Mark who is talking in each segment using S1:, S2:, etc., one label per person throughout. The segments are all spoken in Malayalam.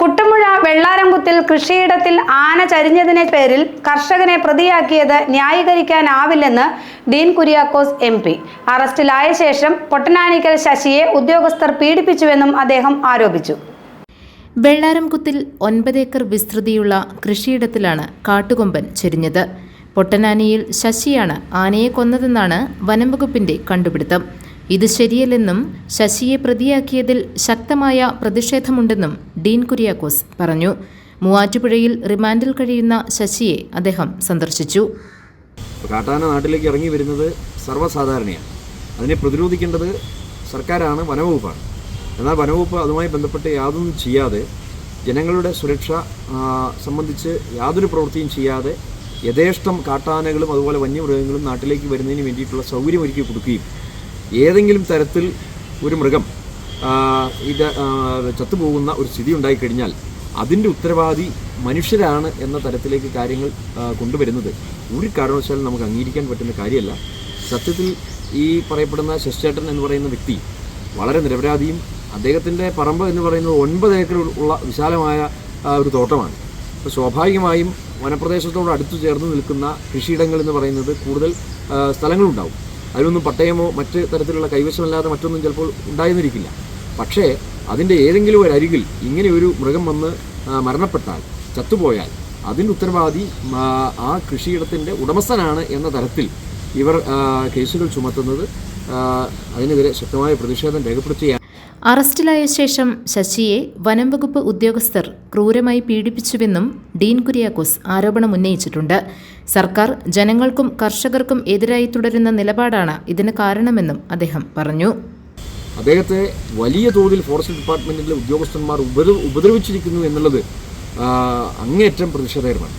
S1: കുട്ടമ്പുഴ വെള്ളാരംകുത്തിൽ കൃഷിയിടത്തിൽ ആന ചരിഞ്ഞതിനെ പേരിൽ കർഷകനെ പ്രതിയാക്കിയത് ന്യായീകരിക്കാനാവില്ലെന്ന് ഡീൻ കുര്യാക്കോസ് MP. അറസ്റ്റിലായ ശേഷം പൊട്ടനാനിക്കൽ ശശിയെ ഉദ്യോഗസ്ഥർ പീഡിപ്പിച്ചുവെന്നും അദ്ദേഹം ആരോപിച്ചു.
S2: വെള്ളാരംകുത്തിൽ 9 ഏക്കർ വിസ്തൃതിയുള്ള കൃഷിയിടത്തിലാണ് കാട്ടുകൊമ്പൻ ചെരിഞ്ഞത്. പൊട്ടനാനിയിൽ ശശിയാണ് ആനയെ കൊന്നതെന്നാണ് വനംവകുപ്പിന്റെ കണ്ടുപിടുത്തം. ഇത് ശരിയല്ലെന്നും ശശിയെ പ്രതിയാക്കിയതിൽ ശക്തമായ പ്രതിഷേധമുണ്ടെന്നും ഡീൻ കുര്യാക്കോസ് പറഞ്ഞു. മൂവാറ്റുപുഴയിൽ റിമാൻഡിൽ കഴിയുന്ന ശശിയെ അദ്ദേഹം സന്ദർശിച്ചു.
S3: കാട്ടാന നാട്ടിലേക്ക് ഇറങ്ങി വരുന്നത് സർവ്വസാധാരണയാണ്. അതിനെ പ്രതിരോധിക്കേണ്ടത് സർക്കാരാണ്, വനവകുപ്പാണ്. എന്നാൽ വനവകുപ്പ് അതുമായി ബന്ധപ്പെട്ട് യാതൊന്നും ചെയ്യാതെ, ജനങ്ങളുടെ സുരക്ഷ സംബന്ധിച്ച് യാതൊരു പ്രവൃത്തിയും ചെയ്യാതെ യഥേഷ്ടം കാട്ടാനകളും അതുപോലെ വന്യമൃഗങ്ങളും നാട്ടിലേക്ക് വരുന്നതിന് വേണ്ടിയിട്ടുള്ള സൗകര്യം ഒരുക്കി കൊടുക്കുകയും ഏതെങ്കിലും തരത്തിൽ ഒരു മൃഗം ചത്തുപോകുന്ന ഒരു സ്ഥിതി ഉണ്ടായിക്കഴിഞ്ഞാൽ അതിൻ്റെ ഉത്തരവാദി മനുഷ്യരാണ് എന്ന തരത്തിലേക്ക് കാര്യങ്ങൾ കൊണ്ടുവരുന്നത് ഒരു കാരണവശാലും നമുക്ക് അംഗീകരിക്കാൻ പറ്റുന്ന കാര്യമല്ല. സത്യത്തിൽ ഈ പറയപ്പെടുന്ന ശശിചേട്ടൻ എന്ന് പറയുന്ന വ്യക്തി വളരെ നിരപരാധിയും, അദ്ദേഹത്തിൻ്റെ പറമ്പ് എന്ന് പറയുന്നത് 9 ഏക്കർ ഉള്ള വിശാലമായ ഒരു തോട്ടമാണ്. അപ്പോൾ സ്വാഭാവികമായും വനപ്രദേശത്തോട് അടുത്തു ചേർന്ന് നിൽക്കുന്ന കൃഷിയിടങ്ങൾ എന്ന് പറയുന്നത് കൂടുതൽ സ്ഥലങ്ങളുണ്ടാവും. അതിലൊന്നും പട്ടയമോ മറ്റ് തരത്തിലുള്ള കൈവശമല്ലാതെ മറ്റൊന്നും ചിലപ്പോൾ ഉണ്ടായിരുന്നിരിക്കില്ല. പക്ഷേ അതിൻ്റെ ഏതെങ്കിലും ഒരു അരികിൽ ഇങ്ങനെ ഒരു മൃഗം വന്ന് മരണപ്പെട്ടാൽ, ചത്തുപോയാൽ അതിൻ്റെ ഉത്തരവാദി ആ കൃഷിയിടത്തിൻ്റെ ഉടമസ്ഥനാണ് എന്ന തരത്തിൽ ഇവർ കേസുകൾ ചുമത്തുന്നത് അതിനെതിരെ ശക്തമായ പ്രതിഷേധം രേഖപ്പെടുത്തുകയാണ്.
S2: അറസ്റ്റിലായ ശേഷം ശശിയെ വനംവകുപ്പ് ഉദ്യോഗസ്ഥർ ക്രൂരമായി പീഡിപ്പിച്ചുവെന്നും ഡീൻ കുര്യാക്കോസ് ആരോപണമുന്നയിച്ചിട്ടുണ്ട്. സർക്കാർ ജനങ്ങൾക്കും കർഷകർക്കും എതിരായി തുടരുന്ന നിലപാടാണ് ഇതിന് കാരണമെന്നും അദ്ദേഹം പറഞ്ഞു.
S3: അദ്ദേഹത്തെ വലിയ തോതിൽ ഫോറസ്റ്റ് ഡിപ്പാർട്ട്മെൻറ്റിലെ ഉദ്യോഗസ്ഥന്മാർ ഉപദ്രവിച്ചിരിക്കുന്നു എന്നുള്ളത് അങ്ങേയറ്റം പ്രതിഷേധകരമാണ്.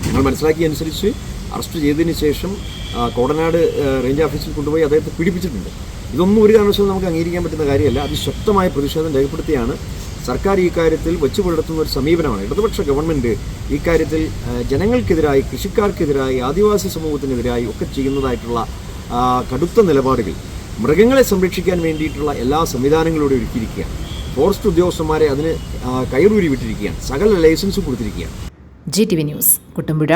S3: ഞങ്ങൾ മനസ്സിലാക്കിയതനുസരിച്ച് അറസ്റ്റ് ചെയ്തതിന് ശേഷം കോടനാട് റേഞ്ച് ഓഫീസിൽ കൊണ്ടുപോയി അദ്ദേഹത്തെ പീഡിപ്പിച്ചിട്ടുണ്ട്. ഇതൊന്നും ഒരു കാരണവശാലും നമുക്ക് അംഗീകരിക്കാൻ പറ്റുന്ന കാര്യമല്ല. അതിശക്തമായ പ്രതിഷേധം രേഖപ്പെടുത്തിയാണ് സർക്കാർ ഈ കാര്യത്തിൽ വെച്ചു പുലർത്തുന്ന ഒരു സമീപനമാണ്. ഇടതുപക്ഷ ഗവൺമെൻറ് ഈ കാര്യത്തിൽ ജനങ്ങൾക്കെതിരായി, കൃഷിക്കാർക്കെതിരായി, ആദിവാസി സമൂഹത്തിനെതിരായി ഒക്കെ ചെയ്യുന്നതായിട്ടുള്ള കടുത്ത നിലപാടുകൾ, മൃഗങ്ങളെ സംരക്ഷിക്കാൻ വേണ്ടിയിട്ടുള്ള എല്ലാ സംവിധാനങ്ങളോടും ഒരുക്കിയിരിക്കുകയാണ്. ഫോറസ്റ്റ് ഉദ്യോഗസ്ഥന്മാരെ അതിന് കയറൂരി വിട്ടിരിക്കുകയാണ്. സകല ലൈസൻസും കൊടുത്തിരിക്കുകയാണ്.
S2: GTV news, Kuttampuzha.